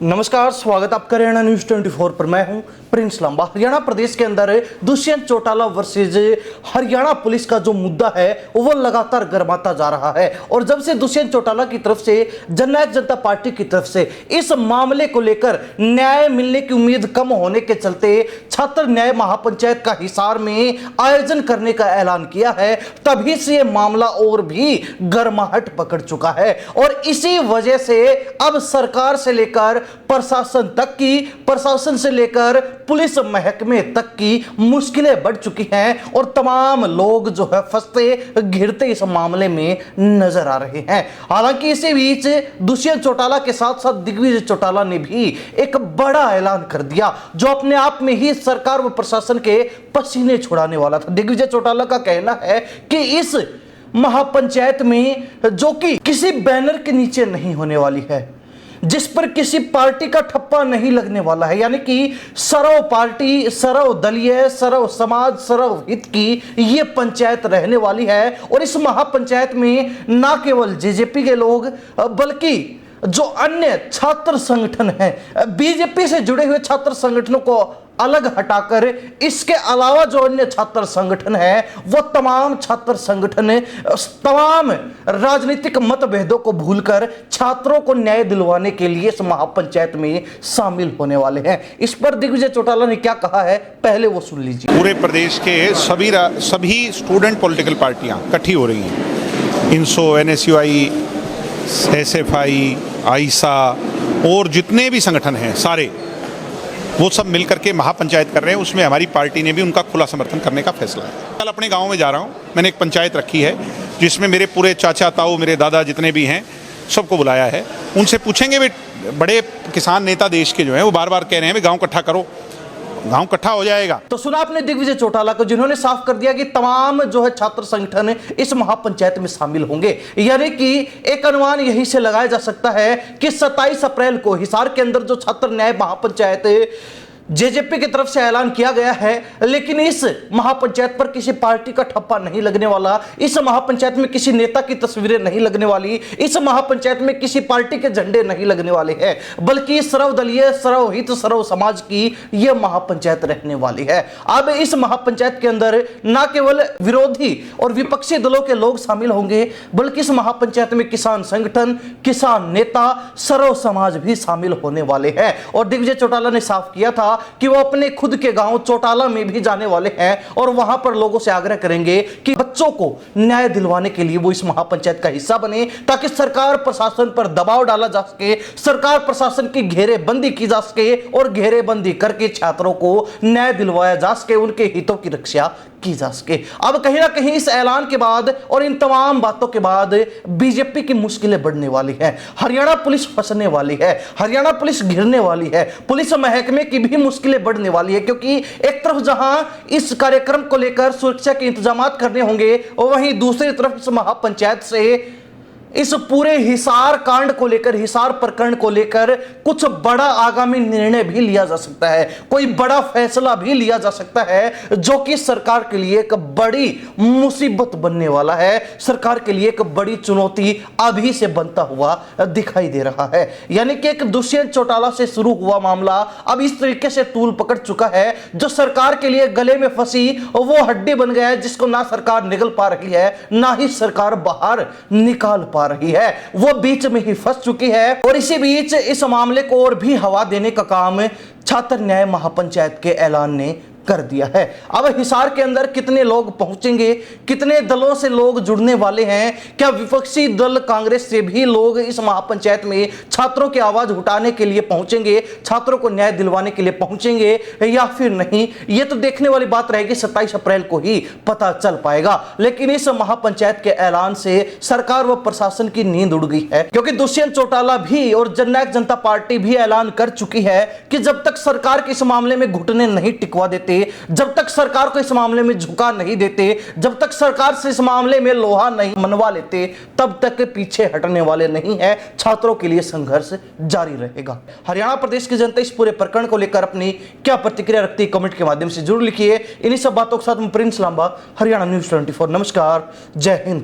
नमस्कार, स्वागत आपका हरियाणा न्यूज 24 पर। मैं हूं प्रिंस लांबा। हरियाणा प्रदेश के अंदर दुष्यंत चौटाला वर्सेज हरियाणा पुलिस का जो मुद्दा है वो लगातार गर्माता जा रहा है। और जब से दुष्यंत चौटाला की तरफ से जननायक जनता पार्टी की तरफ से इस मामले को लेकर न्याय मिलने की उम्मीद कम होने के चलते छात्र न्याय महापंचायत का हिसार में आयोजन करने का ऐलान किया है, तभी से ये मामला और भी गर्माहट पकड़ चुका है। और इसी वजह से अब सरकार से लेकर प्रशासन तक की, प्रशासन से लेकर पुलिस महकमे तक की मुश्किलें बढ़ चुकी हैं और तमाम लोग जो है फंसते घिरते इस मामले में नजर आ रहे हैं। हालांकि इसी बीच दुष्यंत चौटाला के साथ साथ दिग्विजय चौटाला ने भी एक बड़ा ऐलान कर दिया जो अपने आप में ही सरकार व प्रशासन के पसीने छुड़ाने वाला था। दिग्विजय चौटाला का कहना है कि इस महापंचायत में, जो कि किसी बैनर के नीचे नहीं होने वाली है, जिस पर किसी पार्टी का ठप्पा नहीं लगने वाला है, यानी कि सर्व पार्टी, सर्व दलीय, सर्व समाज, सर्व हित की ये पंचायत रहने वाली है। और इस महापंचायत में ना केवल जेजेपी के लोग बल्कि जो अन्य छात्र संगठन है, बीजेपी से जुड़े हुए छात्र संगठनों को अलग हटाकर इसके अलावा जो अन्य छात्र संगठन है वो तमाम छात्र संगठन तमाम राजनीतिक मतभेदों को भूलकर छात्रों को न्याय दिलवाने के लिए इस महापंचायत में शामिल होने वाले हैं। इस पर दिग्विजय चौटाला ने क्या कहा है, पहले वो सुन लीजिए। पूरे प्रदेश के सभी स्टूडेंट पॉलिटिकल पार्टियां इकट्ठी हो रही हैं। इंसो, एनएसयूआई, एसएफआई, आईसा और जितने भी संगठन हैं सारे, वो सब मिल करके महापंचायत कर रहे हैं। उसमें हमारी पार्टी ने भी उनका खुला समर्थन करने का फैसला है। कल अपने गांव में जा रहा हूं, मैंने एक पंचायत रखी है जिसमें मेरे पूरे चाचा ताऊ, मेरे दादा जितने भी हैं सबको बुलाया है। उनसे पूछेंगे, वे बड़े किसान नेता देश के जो हैं वो बार बार कह रहे हैं वे गाँव इकट्ठा करो, गांव इकट्ठा हो जाएगा। तो सुना आपने दिग्विजय चौटाला को, जिन्होंने साफ कर दिया कि तमाम जो है छात्र संगठन इस महापंचायत में शामिल होंगे। यानी कि एक अनुमान यही से लगाया जा सकता है कि 27 अप्रैल को हिसार के अंदर जो छात्र न्याय महापंचायत जेजेपी की तरफ से ऐलान किया गया है, लेकिन इस महापंचायत पर किसी पार्टी का ठप्पा नहीं लगने वाला, इस महापंचायत में किसी नेता की तस्वीरें नहीं लगने वाली, इस महापंचायत में किसी पार्टी के झंडे नहीं लगने वाले हैं, बल्कि सर्वदलीय, सर्वहित, सर्व समाज की यह महापंचायत रहने वाली है। अब इस महापंचायत के अंदर न केवल विरोधी और विपक्षी दलों के लोग शामिल होंगे, बल्कि इस महापंचायत में किसान संगठन, किसान नेता, सर्व समाज भी शामिल होने वाले हैं। और दिग्विजय चौटाला ने साफ किया था कि वो अपने खुद के गांव चौटाला में भी जाने वाले हैं और वहां पर लोगों से आग्रह करेंगे कि बच्चों को न्याय दिलवाने के लिए वो इस महापंचायत का हिस्सा बने, ताकि सरकार प्रशासन पर दबाव डाला जा सके, सरकार प्रशासन की घेरेबंदी की जा सके और घेरेबंदी करके छात्रों को न्याय दिलवाया जा सके, उनके हितों की रक्षा की जा सके। अब कहीं ना कहीं इस ऐलान के बाद और इन तमाम बातों के बाद बीजेपी की मुश्किलें बढ़ने वाली हैं, हरियाणा पुलिस फंसने वाली है, हरियाणा पुलिस घिरने वाली है, पुलिस महकमे की भी मुश्किलें बढ़ने वाली है। क्योंकि एक तरफ जहां इस कार्यक्रम को लेकर सुरक्षा के इंतजाम करने होंगे, और वहीं दूसरी तरफ इस महापंचायत से इस पूरे हिसार कांड को लेकर, हिसार प्रकरण को लेकर कुछ बड़ा आगामी निर्णय भी लिया जा सकता है, कोई बड़ा फैसला भी लिया जा सकता है, जो कि सरकार के लिए एक बड़ी मुसीबत बनने वाला है, सरकार के लिए एक बड़ी चुनौती अभी से बनता हुआ दिखाई दे रहा है। यानी कि एक दुष्यंत चौटाला से शुरू हुआ मामला अब इस तरीके से तूल पकड़ चुका है, जो सरकार के लिए गले में फंसी वो हड्डी बन गया है, जिसको ना सरकार निगल पा रही है, ना ही सरकार बाहर निकाल पा रही है, वो बीच में ही फंस चुकी है। और इसी बीच इस मामले को और भी हवा देने का काम छात्र न्याय महापंचायत के ऐलान ने कर दिया है। अब हिसार के अंदर कितने लोग पहुंचेंगे, कितने दलों से लोग जुड़ने वाले हैं, क्या विपक्षी दल कांग्रेस से भी लोग इस महापंचायत में छात्रों की आवाज उठाने के लिए पहुंचेंगे, छात्रों को न्याय दिलवाने के लिए पहुंचेंगे या फिर नहीं, ये तो देखने वाली बात रहेगी। 27 अप्रैल को ही पता चल पाएगा। लेकिन इस महापंचायत के ऐलान से सरकार व प्रशासन की नींद उड़ गई है, क्योंकि दुष्यंत चौटाला भी और जननायक जनता पार्टी भी ऐलान कर चुकी है कि जब तक सरकार के इस मामले में घुटने नहीं टिकवा देते, जब तक सरकार को इस मामले में झुका नहीं देते, जब तक सरकार से इस मामले में लोहा नहीं मनवा लेते, तब तक पीछे हटने वाले नहीं है। छात्रों के लिए संघर्ष जारी रहेगा। हरियाणा प्रदेश की जनता इस पूरे प्रकरण को लेकर अपनी क्या प्रतिक्रिया रखती है, कमेंट के माध्यम से जरूर लिखिए। इन्हीं सब बातों के साथ मैं प्रिंस लांबा, हरियाणा न्यूज 24। नमस्कार, जय हिंद।